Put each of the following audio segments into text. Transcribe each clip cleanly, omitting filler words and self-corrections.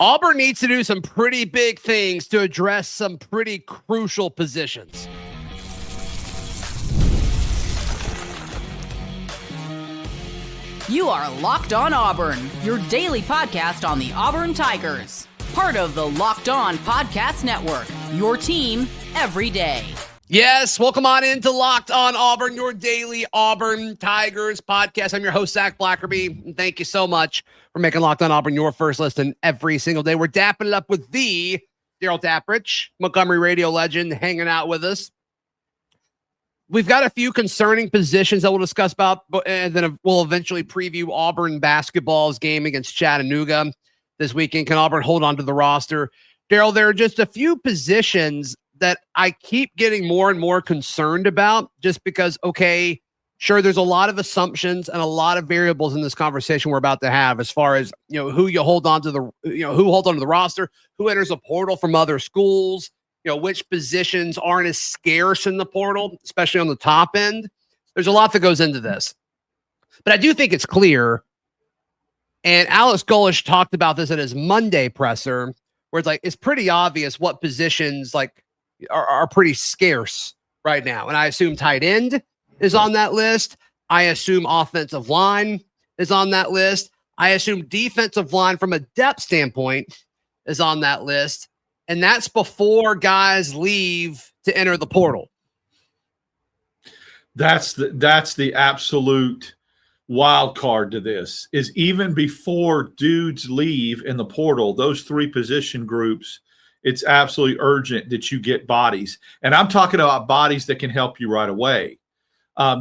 Auburn needs to do some pretty big things to address some pretty crucial positions. You are Locked On Auburn, your daily podcast on the Auburn Tigers. Part of the Locked On Podcast Network, your team every day. Yes, welcome on into Locked On Auburn, your daily Auburn Tigers podcast. I'm your host, Zach Blackerby, and thank you so much for making Locked On Auburn your first listen every single day. We're dapping it up with the Darrell Dapprich, Montgomery radio legend, hanging out with us. We've got a few concerning positions that we'll discuss about, and then we'll eventually preview Auburn basketball's game against Chattanooga this weekend. Can Auburn hold on to the roster? Darrell, there are just a few positions that I keep getting more and more concerned about just because, okay, sure, there's a lot of assumptions and a lot of variables in this conversation we're about to have as far as, who you hold on to who holds onto the roster, who enters a portal from other schools, which positions aren't as scarce in the portal, especially on the top end. There's a lot that goes into this. But I do think it's clear, and Alex Golesh talked about this at his Monday presser, where it's pretty obvious what positions are pretty scarce right now. And I assume tight end is on that list. I assume offensive line is on that list. I assume defensive line from a depth standpoint is on that list. And that's before guys leave to enter the portal. That's the absolute wild card to this, is even before dudes leave in the portal, those three position groups, it's absolutely urgent that you get bodies. And I'm talking about bodies that can help you right away.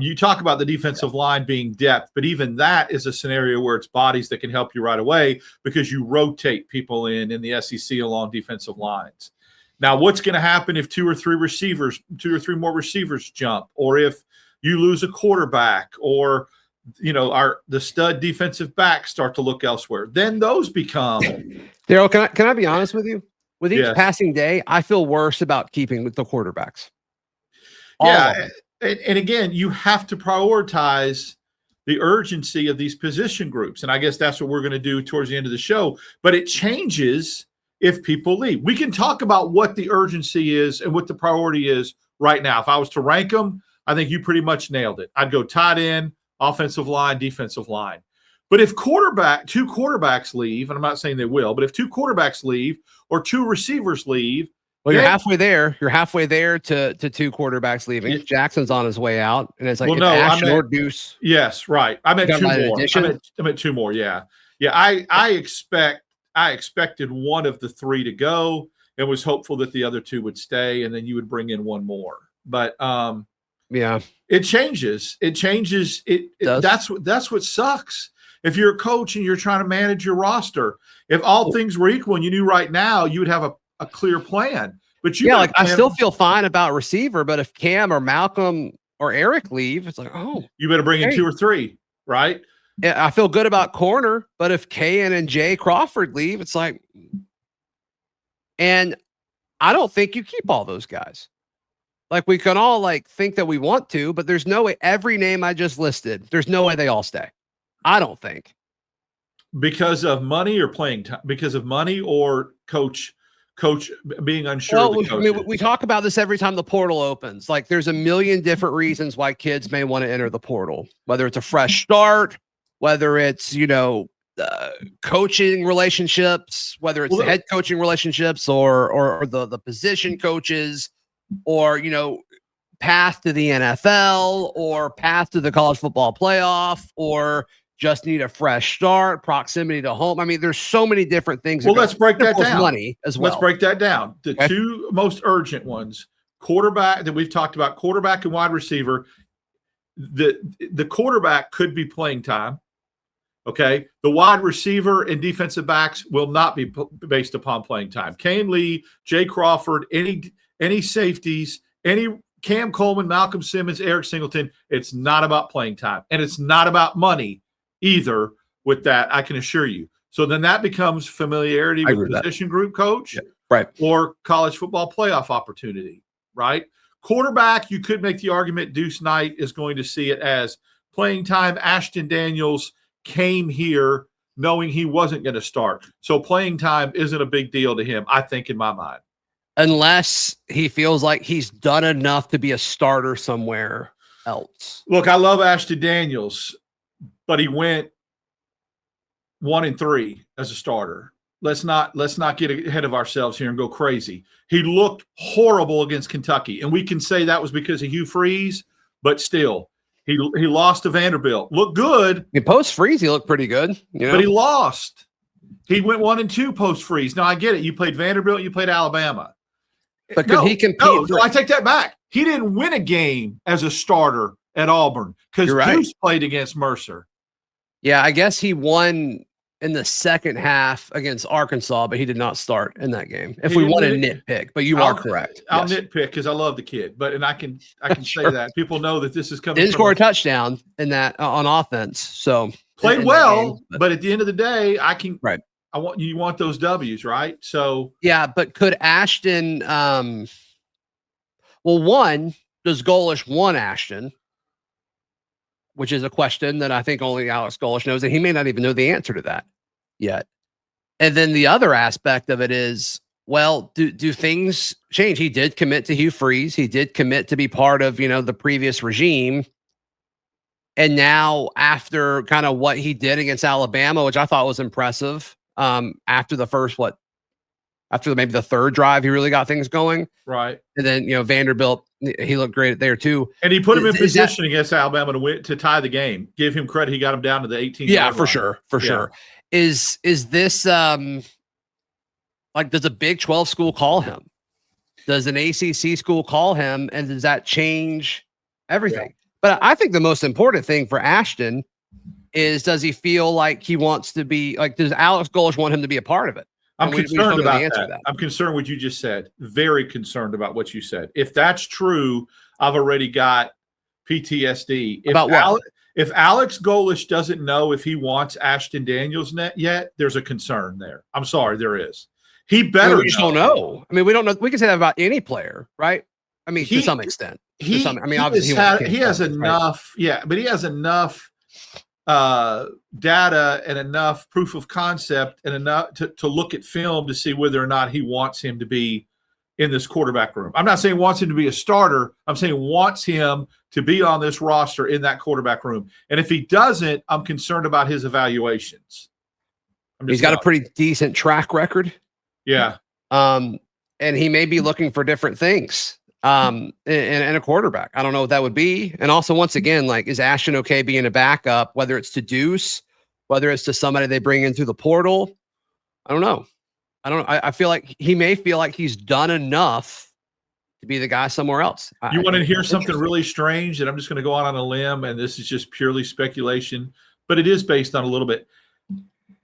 You talk about the defensive line being depth, but even that is a scenario where it's bodies that can help you right away because you rotate people in the SEC along defensive lines. Now, what's going to happen if two or three more receivers jump, or if you lose a quarterback, or the stud defensive backs start to look elsewhere? Then those become. Darrell, can I be honest with you? With each passing day, I feel worse about keeping with the quarterbacks. And again, you have to prioritize the urgency of these position groups. And I guess that's what we're going to do towards the end of the show. But it changes if people leave. We can talk about what the urgency is and what the priority is right now. If I was to rank them, I think you pretty much nailed it. I'd go tight end, offensive line, defensive line. But if two quarterbacks leave, and I'm not saying they will, but if two quarterbacks leave or two receivers leave, well, you're halfway there. You're halfway there to two quarterbacks leaving. Yeah. Jackson's on his way out, and it's like Ashton or Deuce. Yes, right. I meant two more. I meant two more. Yeah. I expected one of the three to go, and was hopeful that the other two would stay, and then you would bring in one more. But it changes. It changes. That's what sucks. If you're a coach and you're trying to manage your roster, if all things were equal and you knew right now, you would have a clear plan. But I still feel fine about receiver, but if Cam or Malcolm or Eric leave, it's you better bring in two or three, right? Yeah, I feel good about corner, but if Kayan and Jay Crawford leave, it's and I don't think you keep all those guys. We can all think that we want to, but there's no way. Every name I just listed, there's no way they all stay. I don't think. Because of money or playing time? Because of money or coach being unsure of the coach? We talk about this every time the portal opens. There's a million different reasons why kids may want to enter the portal, whether it's a fresh start, whether it's, coaching relationships, whether it's the head coaching relationships or the position coaches, or, path to the NFL, or path to the college football playoff, or just need a fresh start, proximity to home. I mean, there's so many different things. Well, let's break that down. Money as well. Let's break that down. The two most urgent ones, quarterback that we've talked about, quarterback and wide receiver. The quarterback could be playing time. Okay. The wide receiver and defensive backs will not be based upon playing time. Kane Lee, Jay Crawford, any safeties, any Cam Coleman, Malcolm Simmons, Eric Singleton. It's not about playing time, and it's not about money either with that, I can assure you. So then that becomes familiarity with position group coach, right, or college football playoff opportunity, right? Quarterback, you could make the argument Deuce Knight is going to see it as playing time. Ashton Daniels came here knowing he wasn't going to start. So playing time isn't a big deal to him, I think, in my mind. Unless he feels like he's done enough to be a starter somewhere else. Look, I love Ashton Daniels, but he went 1-3 as a starter. Let's not get ahead of ourselves here and go crazy. He looked horrible against Kentucky, and we can say that was because of Hugh Freeze, but still, he lost to Vanderbilt. Looked good. I mean, post Freeze, he looked pretty good, but he lost. He went 1-2 post Freeze. Now I get it. You played Vanderbilt, you played Alabama. But could he compete? No, I take that back. He didn't win a game as a starter at Auburn because Deuce played against Mercer. Yeah, I guess he won in the second half against Arkansas, but he did not start in that game. If we want to nitpick, but you are correct. I'll nitpick because I love the kid, and I can Sure. say that people know that this is coming. Didn't score a touchdown in that on offense, so played well. Game, but at the end of the day, you want those W's, right? So yeah, but could Ashton? Well, one, does Golesh want Ashton? Which is a question that I think only Alex Golesh knows, and he may not even know the answer to that yet. And then the other aspect of it is, well, do things change? He did commit to Hugh Freeze. He did commit to be part of, the previous regime. And now after kind of what he did against Alabama, which I thought was impressive, after the first, after maybe the third drive, he really got things going. Right. And then, Vanderbilt, he looked great there too. And he put him in position against Alabama to tie the game. Give him credit. He got him down to the 18. Yeah, for sure. For sure. Is this does a Big 12 school call him? Does an ACC school call him? And does that change everything? Yeah. But I think the most important thing for Ashton is, does he feel like he wants to be does Alex Golesh want him to be a part of it? I'm concerned about that. I'm concerned what you just said. Very concerned about what you said. If that's true, I've already got PTSD. About what? If Alex Golesh doesn't know if he wants Ashton Daniels yet, there's a concern there. I'm sorry, there is. He better. We just don't know. I mean, we don't know. We can say that about any player, right? I mean, to some extent. Obviously, he has enough. Right? Yeah, but he has enough data and enough proof of concept and enough to look at film to see whether or not he wants him to be in this quarterback room. I'm not saying wants him to be a starter. I'm saying wants him to be on this roster in that quarterback room. And if he doesn't, I'm concerned about his evaluations. He's got a pretty decent track record. Yeah. And he may be looking for different things in a quarterback. I don't know what that would be. And also, once again, is Ashton okay being a backup, whether it's to Deuce, whether it's to somebody they bring in through the portal? I don't know. I feel like he may feel like he's done enough to be the guy somewhere else. You want to hear something really strange? And I'm just going to go out on a limb, and this is just purely speculation, but it is based on a little bit.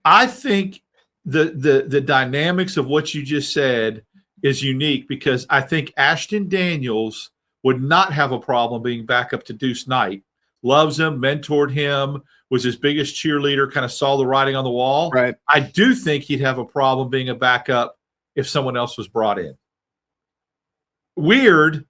I think the dynamics of what you just said is unique, because I think Ashton Daniels would not have a problem being back up to Deuce Knight. Loves him, mentored him, was his biggest cheerleader, kind of saw the writing on the wall. Right. I do think he'd have a problem being a backup if someone else was brought in. Weird,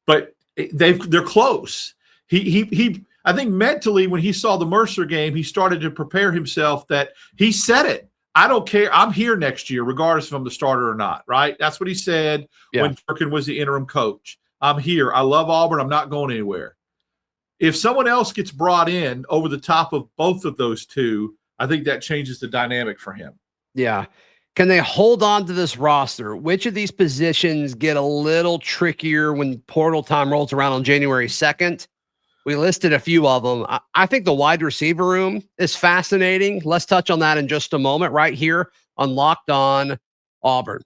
but they're close. He I think mentally, when he saw the Mercer game, he started to prepare himself that he said it. I don't care. I'm here next year, regardless if I'm the starter or not, right? That's what he said when Durkin was the interim coach. I'm here. I love Auburn. I'm not going anywhere. If someone else gets brought in over the top of both of those two, I think that changes the dynamic for him. Yeah. Can they hold on to this roster? Which of these positions get a little trickier when portal time rolls around on January 2nd? We listed a few of them. I think the wide receiver room is fascinating. Let's touch on that in just a moment, right here on Locked On Auburn.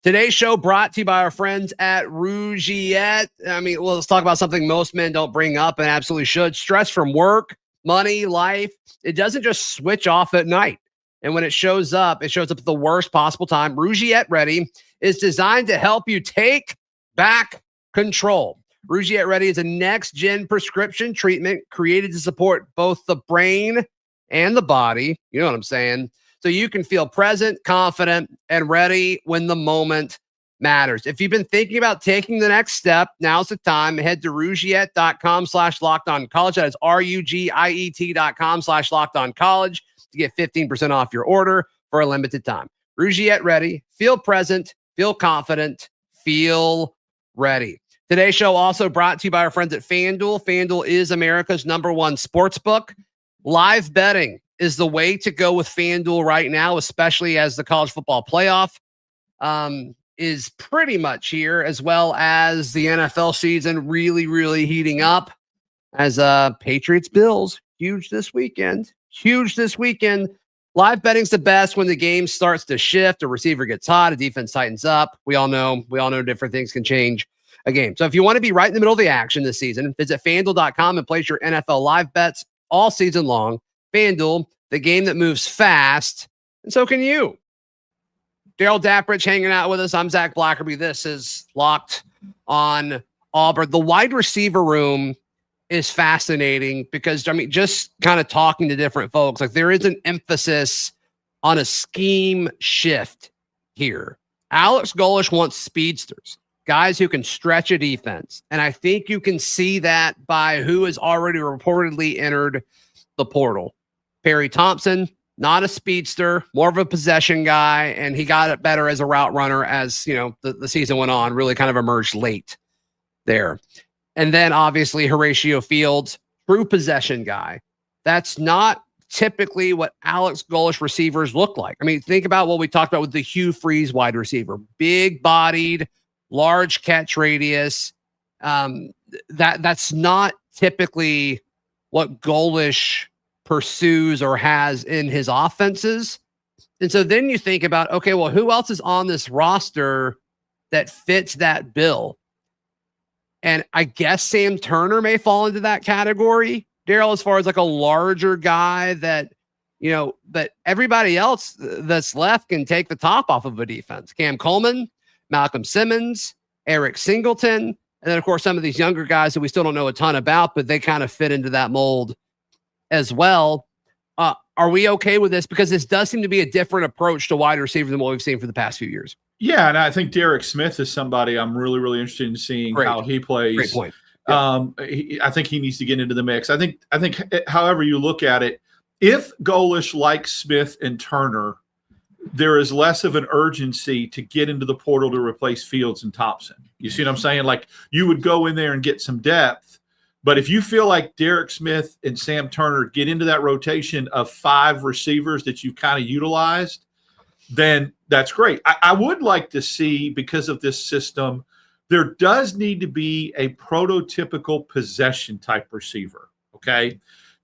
Today's show brought to you by our friends at Rougiette. I mean, well, let's talk about something most men don't bring up and absolutely should. Stress from work, money, life. It doesn't just switch off at night. And when it shows up at the worst possible time. Rougiette Ready is designed to help you take back control. Rougiette Ready is a next-gen prescription treatment created to support both the brain and the body. You know what I'm saying? So you can feel present, confident, and ready when the moment matters. If you've been thinking about taking the next step, now's the time. Head to Rougiette.com/LockedOnCollege. That is RUGIET.com/LockedOnCollege to get 15% off your order for a limited time. Rougiette ready. Feel present. Feel confident. Feel ready. Today's show also brought to you by our friends at FanDuel. FanDuel is America's #1 sports book. Live betting is the way to go with FanDuel right now, especially as the college football playoff is pretty much here, as well as the NFL season really, really heating up as Patriots Bills. Huge this weekend. Live betting's the best when the game starts to shift, a receiver gets hot, a defense tightens up. We all know different things can change a game. So if you want to be right in the middle of the action this season, visit FanDuel.com and place your NFL live bets all season long. FanDuel, the game that moves fast, and so can you. Darrell, Dapprich hanging out with us. I'm Zach Blackerby. This is Locked on Auburn. The wide receiver room is fascinating because, I mean, just kind of talking to different folks, like there is an emphasis on a scheme shift here. Alex Golesh wants speedsters, guys who can stretch a defense. And I think you can see that by who has already reportedly entered the portal. Perry Thompson, not a speedster, more of a possession guy, and he got it better as a route runner as, the season went on, really kind of emerged late there. And then obviously Horatio Fields, true possession guy. That's not typically what Alex Golesh receivers look like. I mean, think about what we talked about with the Hugh Freeze wide receiver, big bodied, large catch radius. That's not typically what Golesh pursues or has in his offenses. And so then you think about, okay, well, who else is on this roster that fits that bill? And I guess Sam Turner may fall into that category, Darrell, as far as like a larger guy that, but everybody else that's left can take the top off of a defense. Cam Coleman, Malcolm Simmons, Eric Singleton, and then, of course, some of these younger guys that we still don't know a ton about, but they kind of fit into that mold as well. Are we okay with this? Because this does seem to be a different approach to wide receiver than what we've seen for the past few years. Yeah, and I think Derek Smith is somebody I'm really, really interested in seeing how he plays. Great point. Yeah. I think he needs to get into the mix. I think, however you look at it, if Golesh likes Smith and Turner, there is less of an urgency to get into the portal to replace Fields and Thompson. You see what I'm saying? Like, you would go in there and get some depth. But if you feel like Derek Smith and Sam Turner get into that rotation of 5 receivers that you kind of utilized, then that's great. I would like to see, because of this system, there does need to be a prototypical possession type receiver. Okay.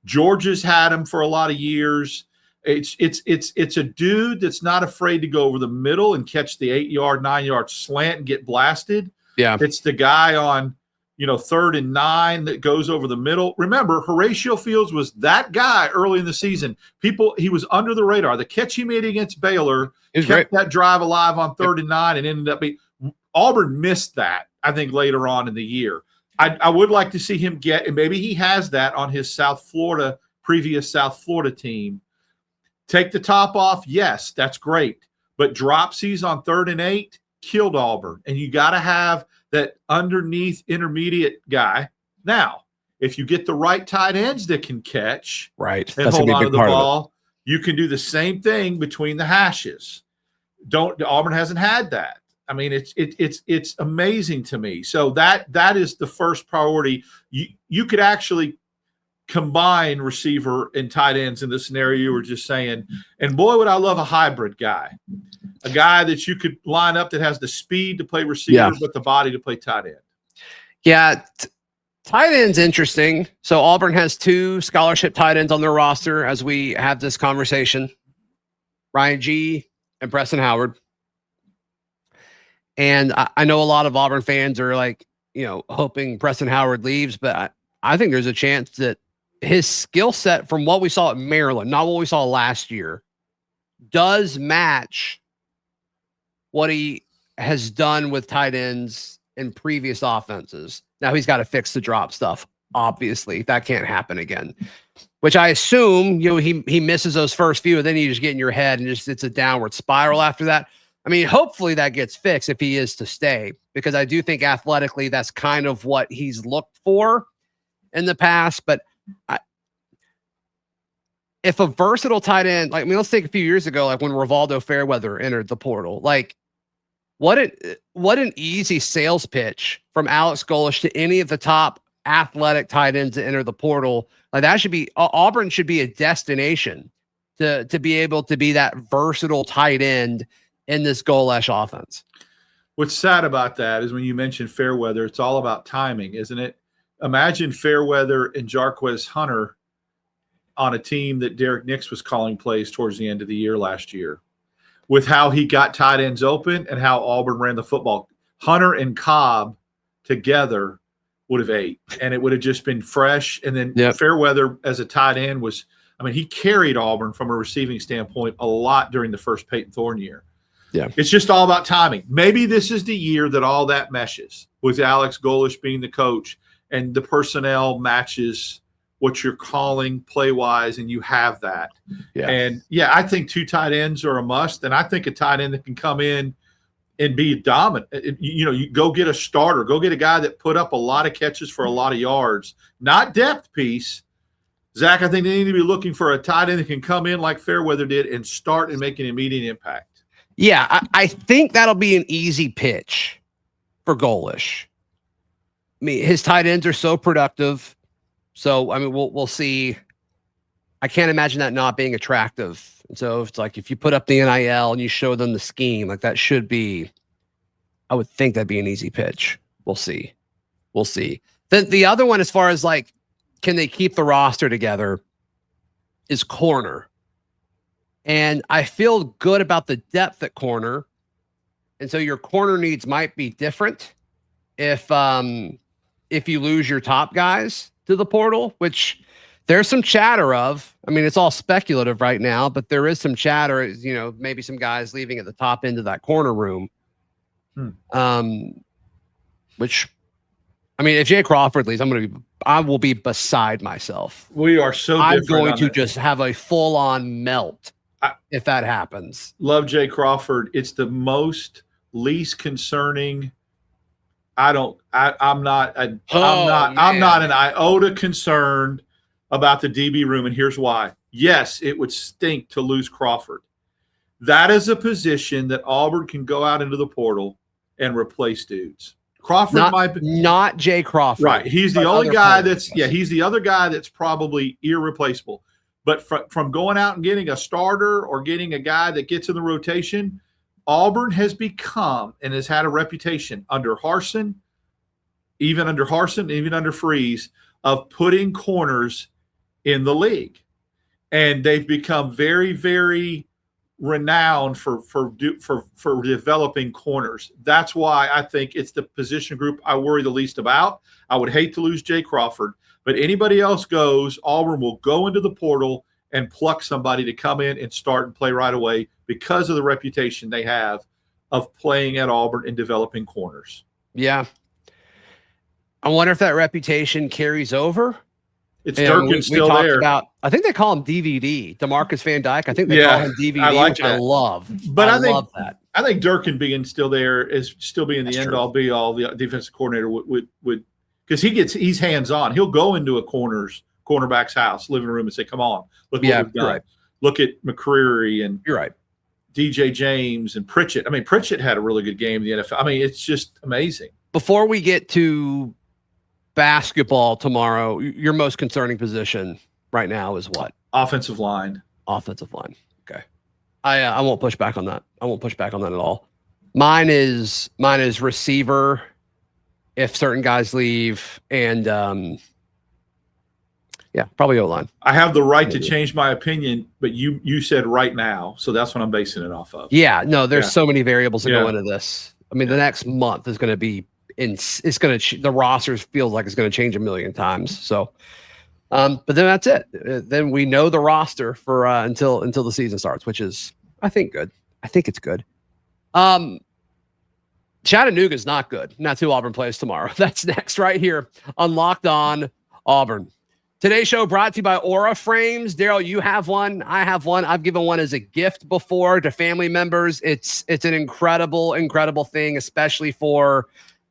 Georgia's had him for a lot of years. It's a dude that's not afraid to go over the middle and catch the 8-yard, 9-yard slant and get blasted. Yeah. It's the guy on, 3rd and 9 that goes over the middle. Remember, Horatio Fields was that guy early in the season. He was under the radar. The catch he made against Baylor kept that drive alive on 3rd and 9 and ended up being – Auburn missed that, I think, later on in the year. I would like to see him get – and maybe he has that on his previous South Florida team. Take the top off, yes, that's great. But dropsies on 3rd and 8 killed Auburn. And you got to have that underneath intermediate guy. Now, if you get the right tight ends that can catch and hold on to the ball, you can do the same thing between the hashes. Auburn hasn't had that. I mean, it's amazing to me. So that is the first priority. You could actually combine receiver and tight ends in the scenario you were just saying. And boy, would I love a hybrid guy, a guy that you could line up that has the speed to play receiver, but the body to play tight end. Yeah. Tight end's interesting. So Auburn has 2 scholarship tight ends on their roster as we have this conversation, Ryan G and Preston Howard. And I know a lot of Auburn fans are like, hoping Preston Howard leaves, but I think there's a chance that his skill set from what we saw at Maryland, not what we saw last year, does match what he has done with tight ends in previous offenses. Now he's got to fix the drop stuff. Obviously, that can't happen again, which I assume, he misses those first few and then you just get in your head and it's a downward spiral after that. I mean, hopefully that gets fixed if he is to stay, because I do think athletically that's kind of what he's looked for in the past. But if a versatile tight end, like, I mean, let's take a few years ago, like when Rivaldo Fairweather entered the portal, like what an easy sales pitch from Alex Golesh to any of the top athletic tight ends to enter the portal. Like that should be, Auburn should be a destination to be able to be that versatile tight end in this Golesh offense. What's sad about that is when you mention Fairweather, it's all about timing, isn't it? Imagine Fairweather and Jarquez Hunter on a team that Derek Nix was calling plays towards the end of the year last year, with how he got tight ends open and how Auburn ran the football. Hunter and Cobb together would have ate, and it would have just been fresh. And then Fairweather as a tight end was, I mean, he carried Auburn from a receiving standpoint a lot during the first Peyton Thorne year. Yeah. It's just all about timing. Maybe this is the year that all that meshes with Alex Golesh being the coach and the personnel matches what you're calling play-wise, and you have that. Yeah. And, yeah, I think 2 tight ends are a must, and I think a tight end that can come in and be dominant. You go get a starter. Go get a guy that put up a lot of catches for a lot of yards, not depth piece. Zach, I think they need to be looking for a tight end that can come in like Fairweather did and start and make an immediate impact. Yeah, I think that'll be an easy pitch for Golesh. I mean, his tight ends are so productive. So, I mean, we'll see. I can't imagine that not being attractive. And so it's like if you put up the NIL and you show them the scheme, like that should be, I would think that'd be an easy pitch. We'll see. We'll see. Then the other one, as far as like, can they keep the roster together, is corner. And I feel good about the depth at corner. And so your corner needs might be different if you lose your top guys to the portal, which there's some chatter of. I mean, it's all speculative right now, but there is some chatter, you know, maybe some guys leaving at the top end of that corner room. Which, I mean, if Jay Crawford leaves, I will be beside myself. We are so different. I'm going to just have a full-on melt if that happens. Love Jay Crawford. It's the most least concerning. I'm not an iota concerned about the DB room, and here's why. Yes, it would stink to lose Crawford. That is a position that Auburn can go out into the portal and replace dudes. Crawford might be not Jay Crawford. Right. He's the only guy he's the other guy that's probably irreplaceable. But from going out and getting a starter or getting a guy that gets in the rotation, Auburn has become and has had a reputation under Harsin, even under Freeze, of putting corners in the league. And they've become very, very renowned for developing corners. That's why I think it's the position group I worry the least about. I would hate to lose Jay Crawford, but anybody else goes, Auburn will go into the portal and pluck somebody to come in and start and play right away because of the reputation they have of playing at Auburn and developing corners. Yeah. I wonder if that reputation carries over. It's Durkin still there. I think they call him DVD, DeMarcus Van Dyke. I think they call him DVD, I love. But I love that. I think Durkin being still there is still being the end all be all. The defensive coordinator would because he's hands on. He'll go into a cornerback's house, living room, and say, "Come on, look what we've done. Right. Look at McCreary and you're right, DJ James and Pritchett." I mean, Pritchett had a really good game in the NFL. I mean, it's just amazing. Before we get to basketball tomorrow, your most concerning position right now is what? Offensive line. Offensive line. Okay. I won't push back on that. I won't push back on that at all. Mine is receiver if certain guys leave, and probably O-line. I have the right to change my opinion, but you said right now, so that's what I'm basing it off of. Yeah, no, there's so many variables that go into this. I mean, the next month is going to be the roster feels like it's going to change a million times. So, but then that's it. Then we know the roster for until the season starts, which is, I think, good. I think it's good. Chattanooga is not good. And that's who Auburn plays tomorrow. That's next right here on Locked On Auburn. Today's show brought to you by Aura Frames. Darrell, you have one. I have one. I've given one as a gift before to family members. It's an incredible, incredible thing, especially for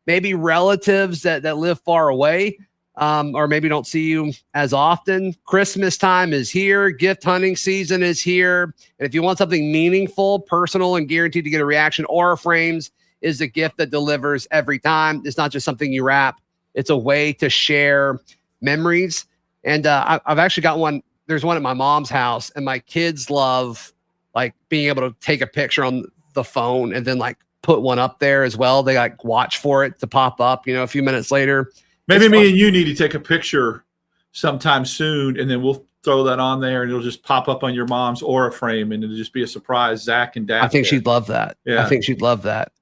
maybe relatives that live far away. or maybe don't see you as often. Christmas time is here. Gift hunting season is here. And if you want something meaningful, personal, and guaranteed to get a reaction, Aura Frames is the gift that delivers every time. It's not just something you wrap. It's a way to share memories. And I've actually got one. There's one at my mom's house, and my kids love like being able to take a picture on the phone and then like put one up there as well. They like watch for it to pop up, a few minutes later. Maybe me and you need to take a picture sometime soon, and then we'll throw that on there, and it'll just pop up on your mom's Aura frame, and it'll just be a surprise. Zach and Dapprich. I think she'd love that. Yeah. I think she'd love that.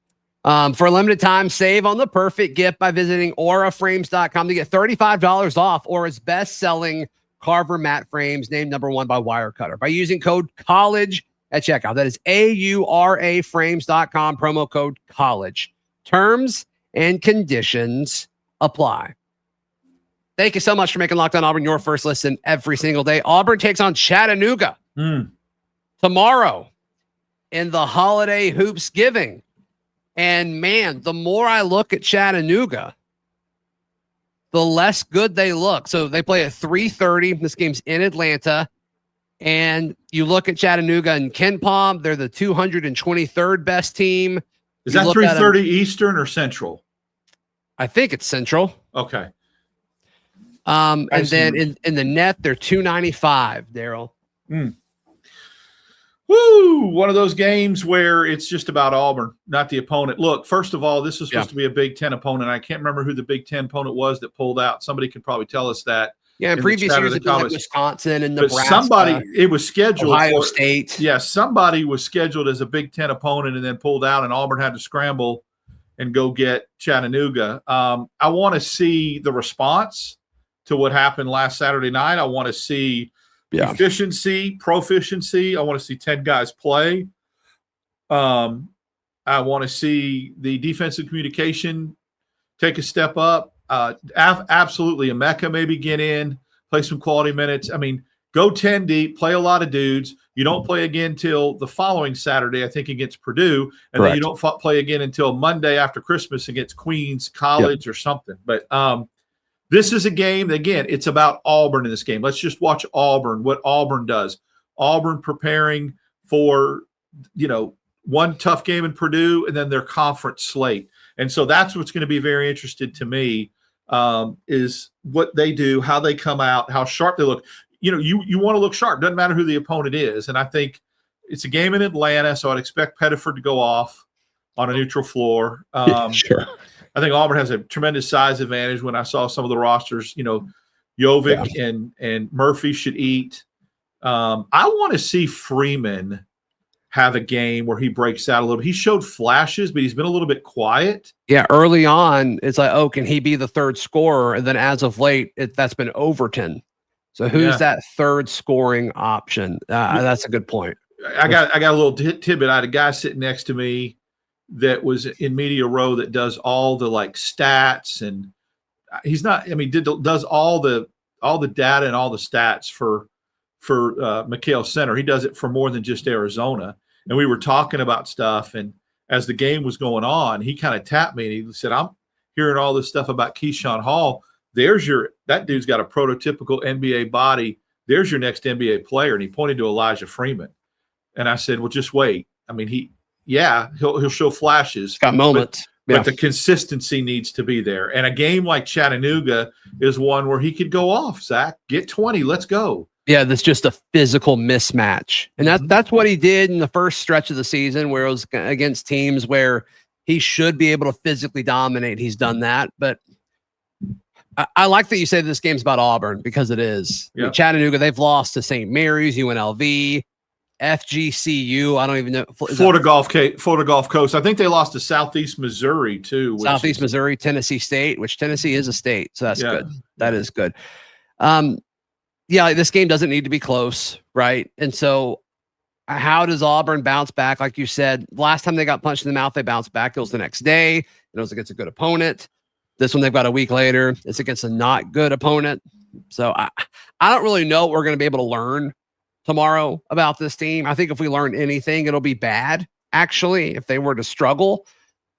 For a limited time, save on the perfect gift by visiting auraframes.com to get $35 off Aura's best-selling Carver matte frames, named #1 by Wirecutter, by using code COLLEGE at checkout. That is auraframes.com, promo code COLLEGE. Terms and conditions apply. Thank you so much for making Locked On Auburn your first listen every single day. Auburn takes on Chattanooga tomorrow in the holiday hoops giving. And man, the more I look at Chattanooga, the less good they look. So they play at 3:30. This game's in Atlanta. And you look at Chattanooga and KenPom, they're the 223rd best team. Is that 3:30 Eastern or Central? I think it's Central. Okay. And then in the net, they're 295, Darrell. Woo! One of those games where it's just about Auburn, not the opponent. Look, first of all, this is supposed to be a Big Ten opponent. I can't remember who the Big Ten opponent was that pulled out. Somebody could probably tell us that. Yeah, in previous years, it's like Wisconsin and Nebraska. But somebody, it was scheduled. Ohio State. Yeah, somebody was scheduled as a Big Ten opponent and then pulled out, and Auburn had to scramble and go get Chattanooga. I want to see the response to what happened last Saturday night. I want to see efficiency, proficiency. I want to see 10 guys play. I want to see the defensive communication take a step up. Absolutely. Emeka maybe get in, play some quality minutes. I mean, go 10 deep, play a lot of dudes. You don't play again till the following Saturday, I think, against Purdue. And then you don't play again until Monday after Christmas against Queens College or something. But this is a game, again, it's about Auburn in this game. Let's just watch Auburn, what Auburn does. Auburn preparing for, one tough game in Purdue and then their conference slate. And so that's what's going to be very interesting to me, is what they do, how they come out, how sharp they look. You want to look sharp. Doesn't matter who the opponent is. And I think it's a game in Atlanta, so I'd expect Pettiford to go off on a neutral floor. Sure. I think Auburn has a tremendous size advantage. When I saw some of the rosters, Jovic and Murphy should eat. I want to see Freeman have a game where he breaks out a little bit. He showed flashes, but he's been a little bit quiet. Yeah, early on, it's like, can he be the third scorer? And then as of late, that's been Overton. So who's that third scoring option? That's a good point. I got a little tidbit. I had a guy sitting next to me that was in media row that does all the stats, and he's not. I mean, does all the data and all the stats for McKale Center. He does it for more than just Arizona. And we were talking about stuff, and as the game was going on, he kind of tapped me and he said, "I'm hearing all this stuff about Keyshawn Hall. That dude's got a prototypical NBA body. There's your next NBA player." And he pointed to Elijah Freeman. And I said, "Well, just wait. I mean, he'll show flashes. Got moments. But the consistency needs to be there. And a game like Chattanooga is one where he could go off, Zach. Get 20. Let's go." Yeah, that's just a physical mismatch. And that's what he did in the first stretch of the season, where it was against teams where he should be able to physically dominate. He's done that. But I like that you say this game's about Auburn, because it is. Yeah. I mean, Chattanooga, they've lost to St. Mary's, UNLV, FGCU. I don't even know. Florida Gulf Coast. I think they lost to Southeast Missouri too. Southeast Missouri, Tennessee State, which Tennessee is a state. So that's good. That is good. This game doesn't need to be close, right? And so how does Auburn bounce back? Like you said, last time they got punched in the mouth, they bounced back. It was the next day. It was against a good opponent. This one they've got a week later. It's against a not good opponent. So I don't really know what we're going to be able to learn tomorrow about this team. I think if we learn anything, it'll be bad, actually, if they were to struggle.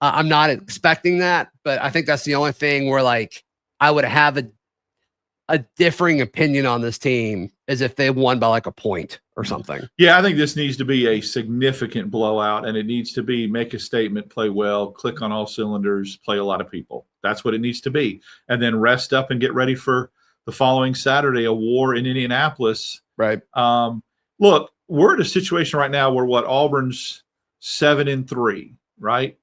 I'm not expecting that, but I think that's the only thing where I would have a differing opinion on this team as if they won by like a point or something. Yeah, I think this needs to be a significant blowout, and it needs to be make a statement, play well, click on all cylinders, play a lot of people. That's what it needs to be. And then rest up and get ready for the following Saturday, a war in Indianapolis. Right. Look, we're in a situation right now where Auburn's 7-3, right?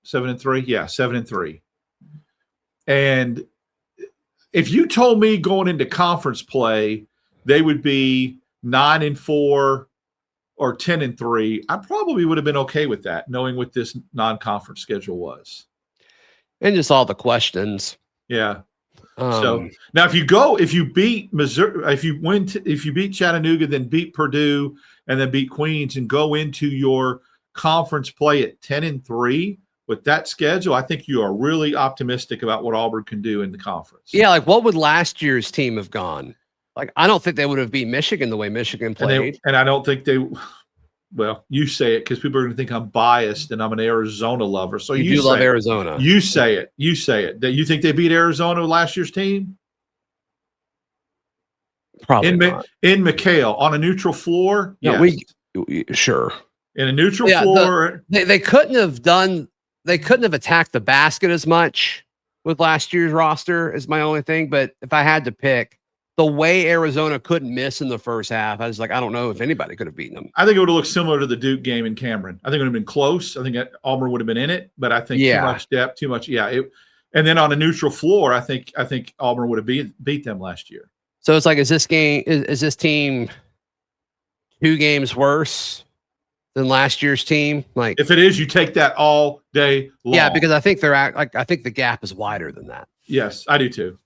7-3? Yeah, 7-3. And if you told me going into conference play, they would be 9-4 or 10-3, I probably would have been okay with that, knowing what this non-conference schedule was. And just all the questions. Yeah. So now if you beat Missouri, if you beat Chattanooga, then beat Purdue and then beat Queens and go into your conference play at 10-3 with that schedule, I think you are really optimistic about what Auburn can do in the conference. Yeah. Like what would last year's team have gone? Like, I don't think they would have beat Michigan the way Michigan played. And I don't think well, you say it because people are going to think I'm biased and I'm an Arizona lover. So you do love Arizona. You say it. You say it. That you think they beat Arizona last year's team? Probably not. In McHale on a neutral floor? No, yes. Sure. In a neutral floor. They couldn't have attacked the basket as much with last year's roster is my only thing. But if I had to pick, the way Arizona couldn't miss in the first half, I was like, I don't know if anybody could have beaten them. I think it would have looked similar to the Duke game in Cameron. I think it would have been close. I think Auburn would have been in it, but I think too much depth, too much. Yeah. And then on a neutral floor, I think Auburn would have beat them last year. So it's like, is this team 2 games worse than last year's team? Like, if it is, you take that all day long. Yeah, because I think I think the gap is wider than that. Yes, I do too.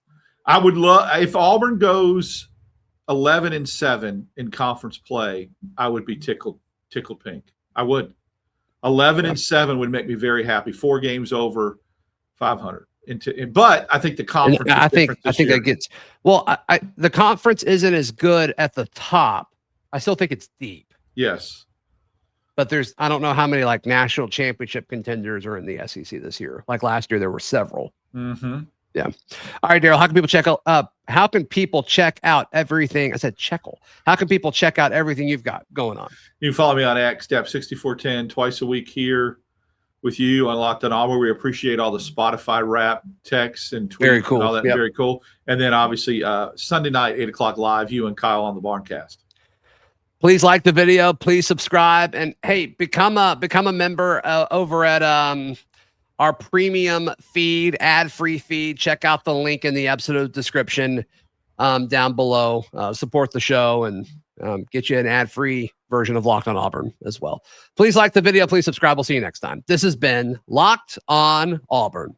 I would love if Auburn goes 11-7 in conference play. I would be tickled pink. I would. 11-7 would make me very happy. 4 games over 500. But I think the conference. I think that gets the conference isn't as good at the top. I still think it's deep. Yes. But I don't know how many like national championship contenders are in the SEC this year. Like last year, there were several. Mm-hmm. Yeah. All right, Darrell. How can people check out everything? I said checkle. How can people check out everything you've got going on? You can follow me on X, Dapp6410, twice a week here with you on Locked on Auburn. We appreciate all the Spotify rap texts and tweets. Very cool. And all that. Yep. Very cool. And then obviously Sunday night, 8:00 live, you and Kyle on the Barncast. Please like the video. Please subscribe. And hey, become a member over at our premium feed, ad-free feed. Check out the link in the episode description down below. Support the show and get you an ad-free version of Locked on Auburn as well. Please like the video. Please subscribe. We'll see you next time. This has been Locked on Auburn.